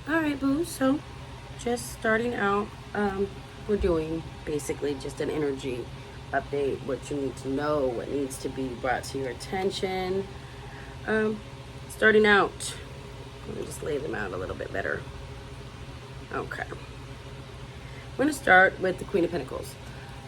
All right, boo. So, just starting out, we're doing basically just an energy update. What you need to know, what needs to be brought to your attention. Um, Starting out, let me just lay them out a little bit better. Okay. I'm going to start with the Queen of Pentacles.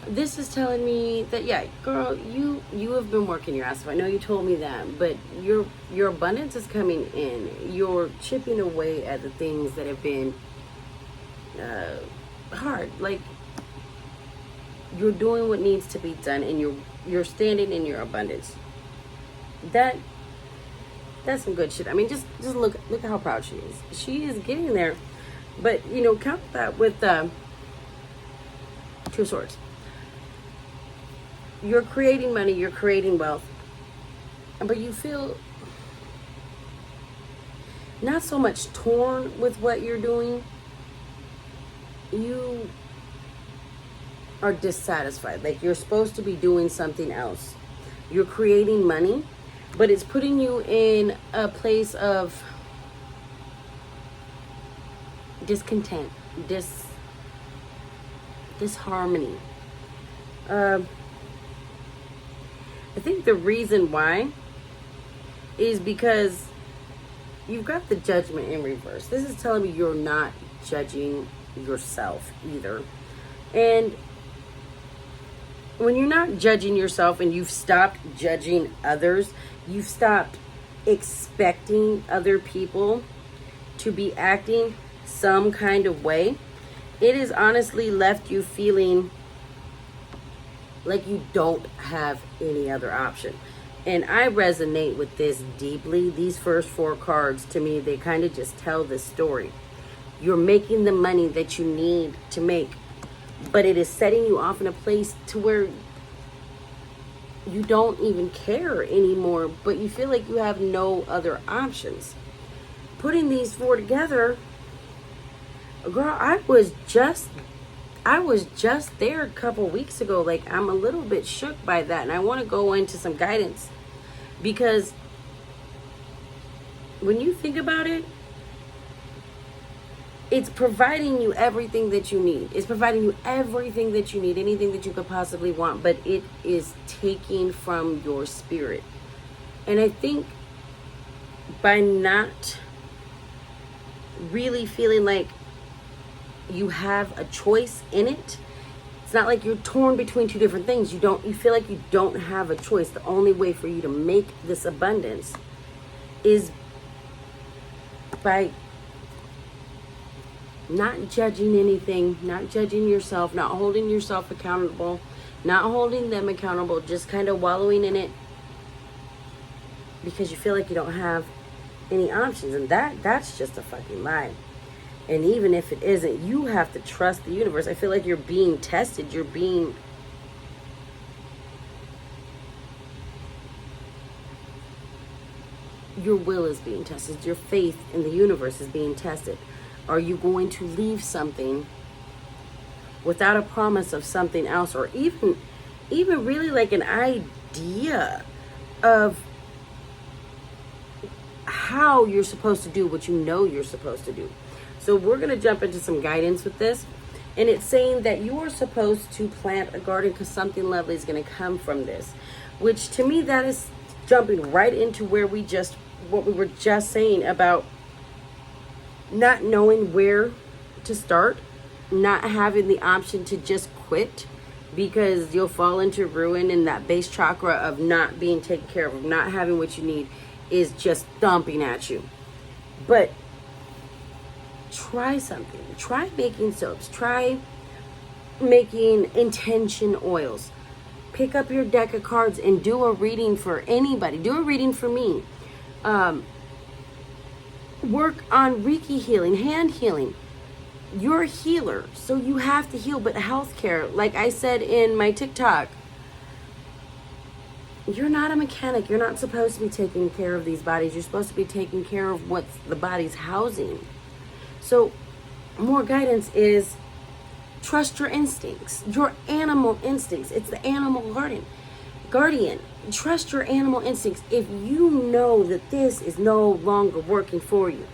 This is telling me that, yeah, girl, you have been working your ass off. I know you told me that, but your abundance is coming in. You're chipping away at the things that have been hard. Like, you're doing what needs to be done, and you're standing in your abundance. That's some good shit. I mean, just look how proud she is. She is getting there, but count that with Two of Swords. You're creating money, you're creating wealth, but you feel not so much torn with what you're doing. You are dissatisfied. Like, you're supposed to be doing something else. You're creating money, but it's putting you in a place of discontent, disharmony. I think the reason why is because you've got the Judgment in reverse. This is telling me you're not judging yourself either. And when you're not judging yourself and you've stopped judging others, you've stopped expecting other people to be acting some kind of way, it has honestly left you feeling like you don't have any other option. And I resonate with this deeply. These first four cards, to me, they kind of just tell this story. You're making the money that you need to make, but it is setting you off in a place to where you don't even care anymore, but you feel like you have no other options. Putting these four together, girl, I was just there a couple weeks ago. Like, I'm a little bit shook by that, and I want to go into some guidance, because when you think about it, it's providing you everything that you need. It's providing you everything that you need, anything that you could possibly want, but it is taking from your spirit. And I think by not really feeling like you have a choice in it, it's not like you're torn between two different things. You feel like you don't have a choice. The only way for you to make this abundance is by not judging anything, not judging yourself, not holding yourself accountable, not holding them accountable, just kind of wallowing in it because you feel like you don't have any options. And that's just a fucking lie. And even if it isn't, you have to trust the universe. I feel like you're being tested. Your will is being tested. Your faith in the universe is being tested. Are you going to leave something without a promise of something else, or even really like an idea of how you're supposed to do what you know you're supposed to do? So we're going to jump into some guidance with this. And it's saying that you are supposed to plant a garden because something lovely is going to come from this. Which, to me, that is jumping right into what we were just saying about not knowing where to start, not having the option to just quit because you'll fall into ruin, and that base chakra of not being taken care of not having what you need is just thumping at you. But try something. Try making soaps. Try making intention oils. Pick up your deck of cards and do a reading for anybody. Do a reading for me. Work on Reiki healing, hand healing. You're a healer, so you have to heal. But healthcare, like I said in my TikTok, you're not a mechanic. You're not supposed to be taking care of these bodies. You're supposed to be taking care of what the body's housing. So more guidance is trust your instincts, your animal instincts. It's the animal guardian. Trust your animal instincts. If you know that this is no longer working for you,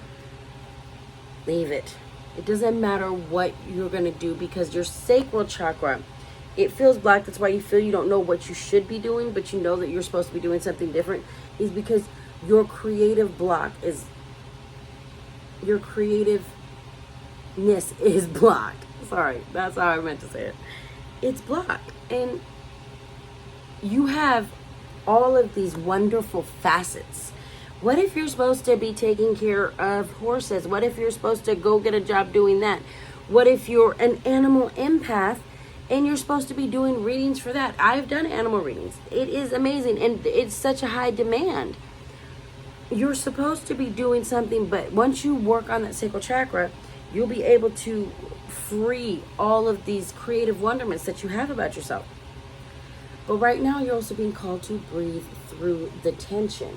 Leave it. It doesn't matter what you're going to do because your sacral chakra, it feels blocked. That's why you feel you don't know what you should be doing, but you know that you're supposed to be doing something different, is because your creative block is, your creativeness is blocked. Sorry, that's how I meant to say it. It's blocked. And you have all of these wonderful facets. What if you're supposed to be taking care of horses? What if you're supposed to go get a job doing that? What if you're an animal empath and you're supposed to be doing readings for that? I've done animal readings. It is amazing, and it's such a high demand. You're supposed to be doing something, but once you work on that sacral chakra, you'll be able to free all of these creative wonderments that you have about yourself. But right now, you're also being called to breathe through the tension.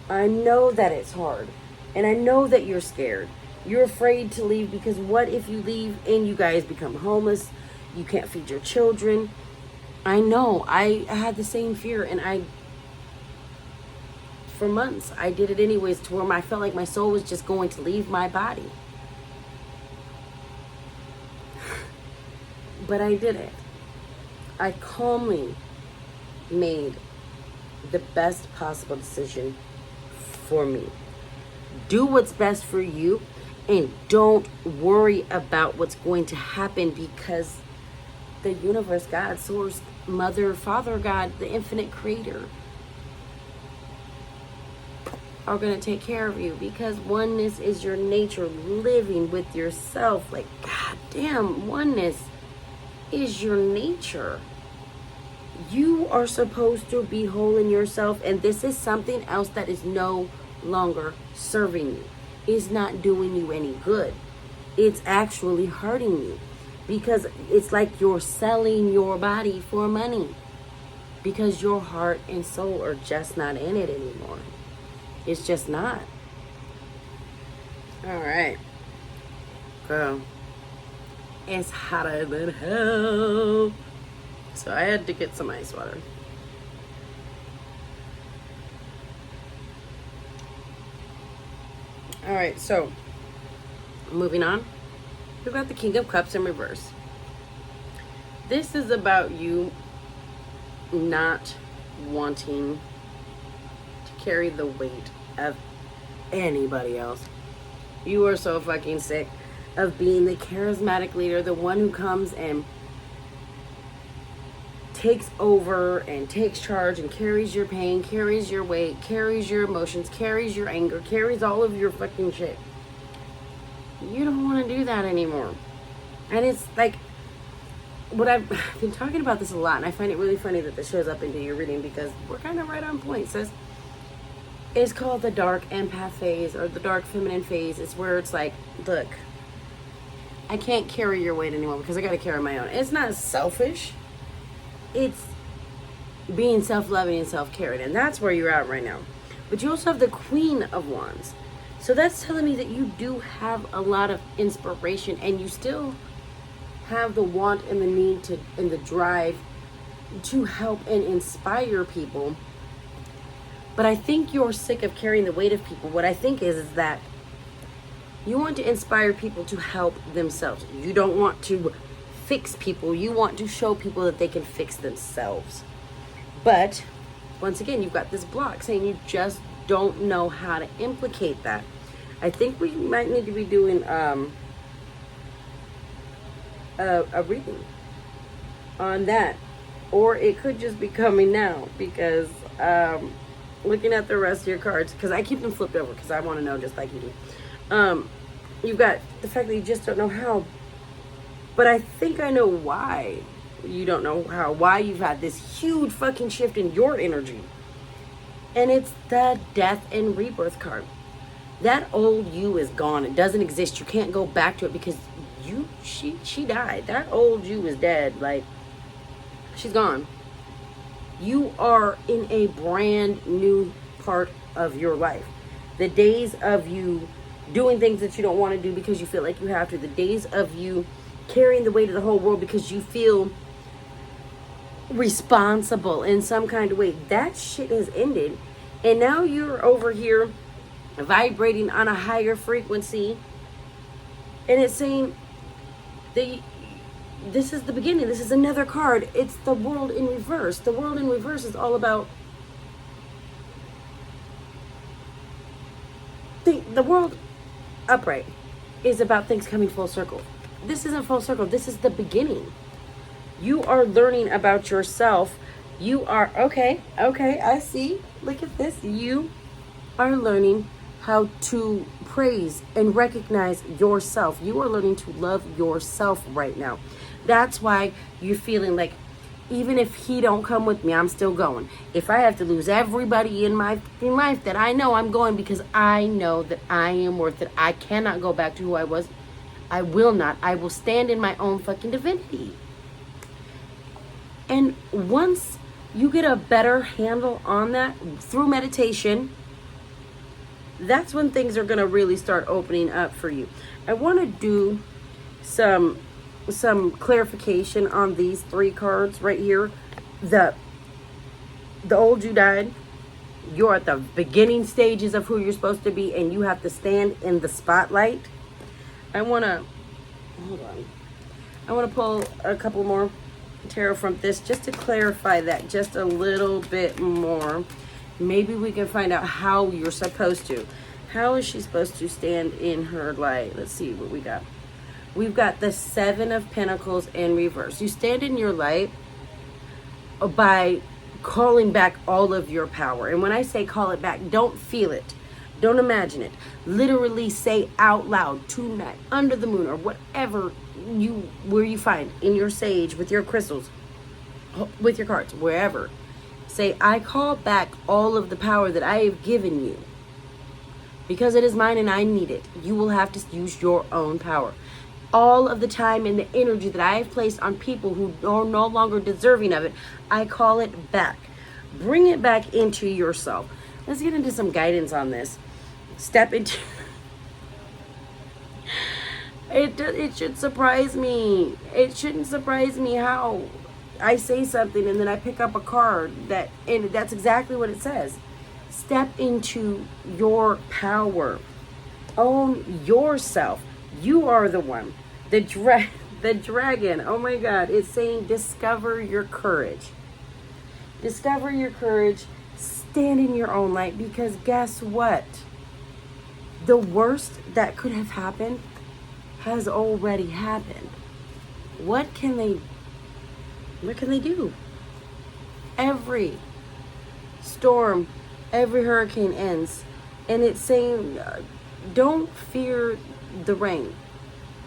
I know that it's hard, and I know that you're scared. You're afraid to leave because what if you leave and you guys become homeless? You can't feed your children. I know. I had the same fear, and for months, I did it anyways, to where I felt like my soul was just going to leave my body. But I didn't. I calmly made the best possible decision for me. Do what's best for you, and don't worry about what's going to happen, because the universe, God, source, mother, father, God, the infinite creator, are going to take care of you, because oneness is your nature. Living with yourself, like, God damn, oneness is your nature. You are supposed to be whole in yourself, and this is something else that is no longer serving you. It's not doing you any good. It's actually hurting you, because it's like you're selling your body for money, because your heart and soul are just not in it anymore. It's just not. All right, girl. It's hotter than hell. So I had to get some ice water. All right, so moving on. We've got the King of Cups in reverse. This is about you not wanting to carry the weight of anybody else. You are so fucking sick of being the charismatic leader, the one who comes and takes over and takes charge and carries your pain, carries your weight, carries your emotions, carries your anger, carries all of your fucking shit. You don't want to do that anymore. And it's like, what I've been talking about this a lot, and I find it really funny that this shows up into your reading, because we're kind of right on point, sis. It's called the dark empath phase, or the dark feminine phase. It's where it's like, look, I can't carry your weight anymore because I got to carry my own. It's not selfish. It's being self-loving and self-caring, and that's where you're at right now. But you also have the Queen of Wands. So that's telling me that you do have a lot of inspiration, and you still have the want and the need to, and the drive to help and inspire people. But I think you're sick of carrying the weight of people. What I think is that you want to inspire people to help themselves. You don't want to fix people. You want to show people that they can fix themselves. But once again, you've got this block saying you just don't know how to implicate that. I think we might need to be doing a reading on that, or it could just be coming now, because looking at the rest of your cards, because I keep them flipped over because I want to know just like you do. You've got the fact that you just don't know how, but I think I know why you don't know how, why you've had this huge fucking shift in your energy. And it's the death and rebirth card. That old you is gone. It doesn't exist. You can't go back to it, because she died. That old you is dead. Like, she's gone. You are in a brand new part of your life. The days of you doing things that you don't want to do because you feel like you have to, the days of you carrying the weight of the whole world because you feel responsible in some kind of way, that shit has ended. And now you're over here vibrating on a higher frequency, And it's saying that this is the beginning. This is another card. It's the world in reverse. The world in reverse is all about the world upright is about things coming full circle. This isn't full circle. This is the beginning. You are learning about yourself. You are, okay, I see. Look at this. You are learning how to praise and recognize yourself. You are learning to love yourself right now. That's why you're feeling like, even if he don't come with me, I'm still going. If I have to lose everybody in my life, that I know, I'm going, because I know that I am worth it. I cannot go back to who I was. I will not. I will stand in my own fucking divinity. And once you get a better handle on that through meditation, that's when things are going to really start opening up for you. I want to do some clarification on these 3 cards right here. The old you died. You're at the beginning stages of who you're supposed to be, and you have to stand in the spotlight. I want to pull a couple more tarot from this just to clarify that just a little bit more. Maybe we can find out how you're supposed to. How is she supposed to stand in her light? Let's see what we got. We've got the 7 of Pentacles in reverse. You stand in your light by calling back all of your power. And when I say call it back, don't feel it. Don't imagine it. Literally say out loud tonight, under the moon, or whatever where you find, in your sage, with your crystals, with your cards, wherever. Say, I call back all of the power that I have given you, because it is mine and I need it. You will have to use your own power. All of the time and the energy that I have placed on people who are no longer deserving of it, I call it back. Bring it back into yourself. Let's get into some guidance on this. Step into... It should surprise me. It shouldn't surprise me how I say something and then I pick up a card and that's exactly what it says. Step into your power. Own yourself. You are the one. The dragon. Oh my God. It's saying discover your courage. Discover your courage. Stand in your own light, because guess what? The worst that could have happened has already happened. What can they do? Every storm, every hurricane ends. And it's saying, don't fear the rain.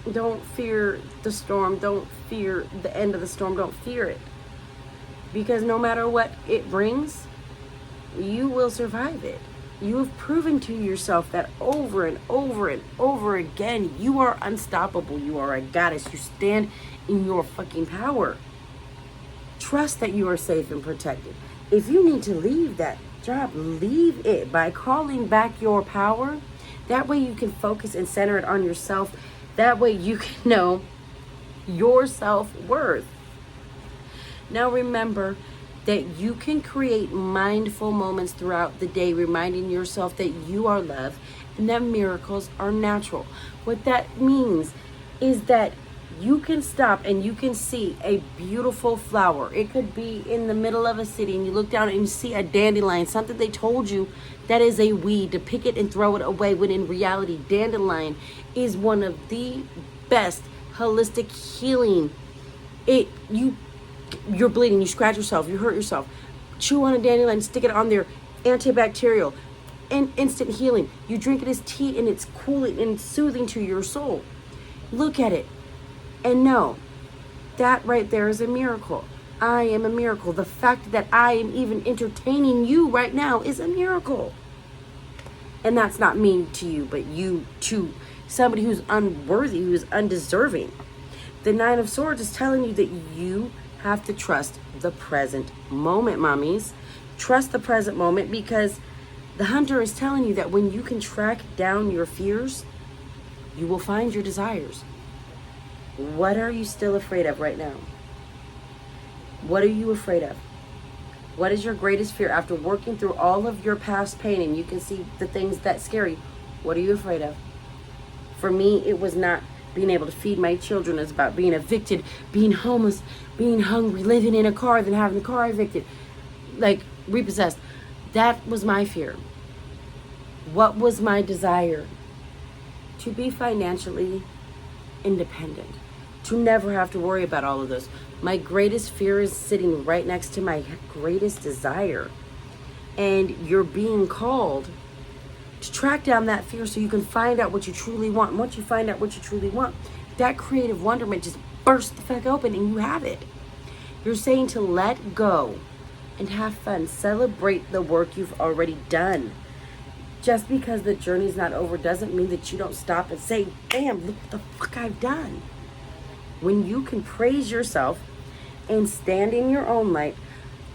Don't fear the storm. Don't fear the end of the storm. Don't fear it. Because no matter what it brings, you will survive it. You have proven to yourself that over and over and over again, you are unstoppable. You are a goddess. You stand in your fucking power. Trust that you are safe and protected. If you need to leave that job, leave it by calling back your power. That way you can focus and center it on yourself. That way you can know your self-worth. Now remember that you can create mindful moments throughout the day, reminding yourself that you are loved and that miracles are natural. What that means is that you can stop and you can see a beautiful flower. It could be in the middle of a city and you look down and you see a dandelion, something they told you that is a weed, to pick it and throw it away, when in reality, dandelion is one of the best holistic healing. You're bleeding, you scratch yourself, you hurt yourself, chew on a dandelion, stick it on there, antibacterial and instant healing. You drink it as tea and it's cooling and soothing to your soul. Look at it and know that right there is a miracle. I am a miracle. The fact that I am even entertaining you right now is a miracle. And that's not me to you, but you to somebody who's unworthy, who is undeserving. The 9 of Swords is telling you that you have to trust the present moment, mommies. Trust the present moment, because the hunter is telling you that when you can track down your fears, you will find your desires. What are you still afraid of right now? What are you afraid of? What is your greatest fear? After working through all of your past pain and you can see the things that scare you, what are you afraid of? For me, it was not being able to feed my children is about being evicted, being homeless, being hungry, living in a car, then having the car evicted, like repossessed. That was my fear. What was my desire? To be financially independent, to never have to worry about all of this. My greatest fear is sitting right next to my greatest desire. And you're being called to track down that fear so you can find out what you truly want. And once you find out what you truly want, that creative wonderment just bursts the fuck open and you have it. You're saying to let go and have fun. Celebrate the work you've already done. Just because the journey's not over doesn't mean that you don't stop and say, damn, look what the fuck I've done. When you can praise yourself and stand in your own light,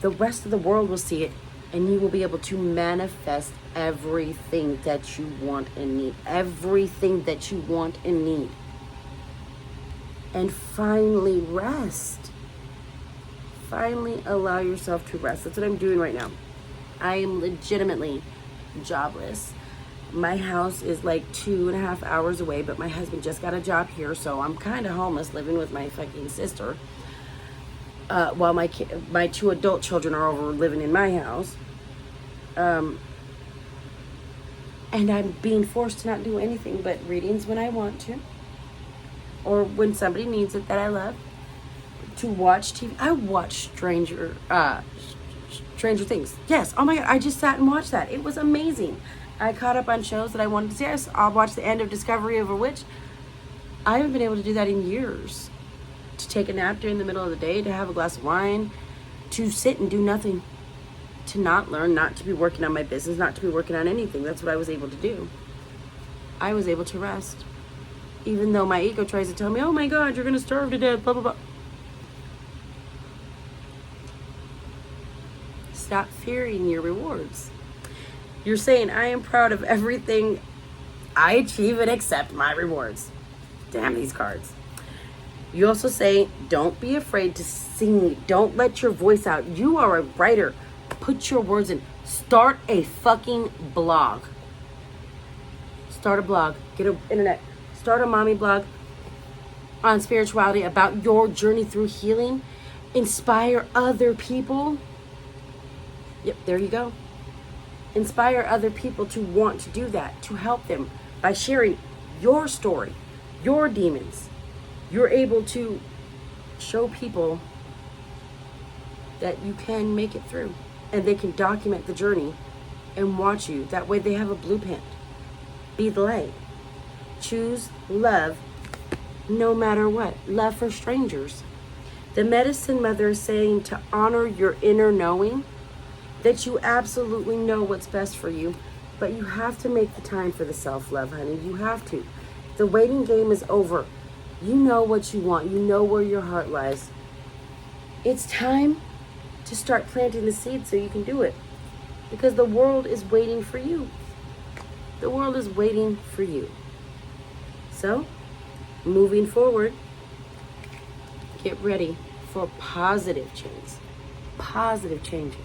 the rest of the world will see it and you will be able to manifest everything that you want and need. Everything that you want and need. And finally rest. Finally allow yourself to rest. That's what I'm doing right now. I am legitimately jobless. My house is like 2.5 hours away, but my husband just got a job here, so I'm kind of homeless, living with my fucking sister, while my 2 adult children are over living in my house, and I'm being forced to not do anything but readings when I want to, or when somebody needs it that I love, to watch TV. I watch Stranger Things. Yes. Oh my God. I just sat and watched that. It was amazing. I caught up on shows that I wanted to see. I'll watch the end of Discovery of a Witch. I haven't been able to do that in years. To take a nap during the middle of the day, to have a glass of wine, to sit and do nothing, to not learn, not to be working on my business, not to be working on anything. That's what I was able to do. I was able to rest. Even though my ego tries to tell me, oh my God, you're going to starve to death, blah, blah, blah. Stop fearing your rewards. You're saying, I am proud of everything I achieve and accept my rewards. Damn these cards. You also say, don't be afraid to sing. Don't let your voice out. You are a writer. Put your words in. Start a fucking blog. Start a blog. Get an internet. Start a mommy blog on spirituality about your journey through healing. Inspire other people. Yep, there you go. Inspire other people to want to do that, to help them by sharing your story, your demons. You're able to show people that you can make it through and they can document the journey and watch you. That way they have a blueprint. Be the light. Choose love no matter what. Love for strangers. The medicine mother is saying to honor your inner knowing, that you absolutely know what's best for you, but you have to make the time for the self-love, honey. You have to. The waiting game is over. You know what you want. You know where your heart lies. It's time to start planting the seed so you can do it. Because the world is waiting for you. The world is waiting for you. So, moving forward, get ready for positive change. Positive changes.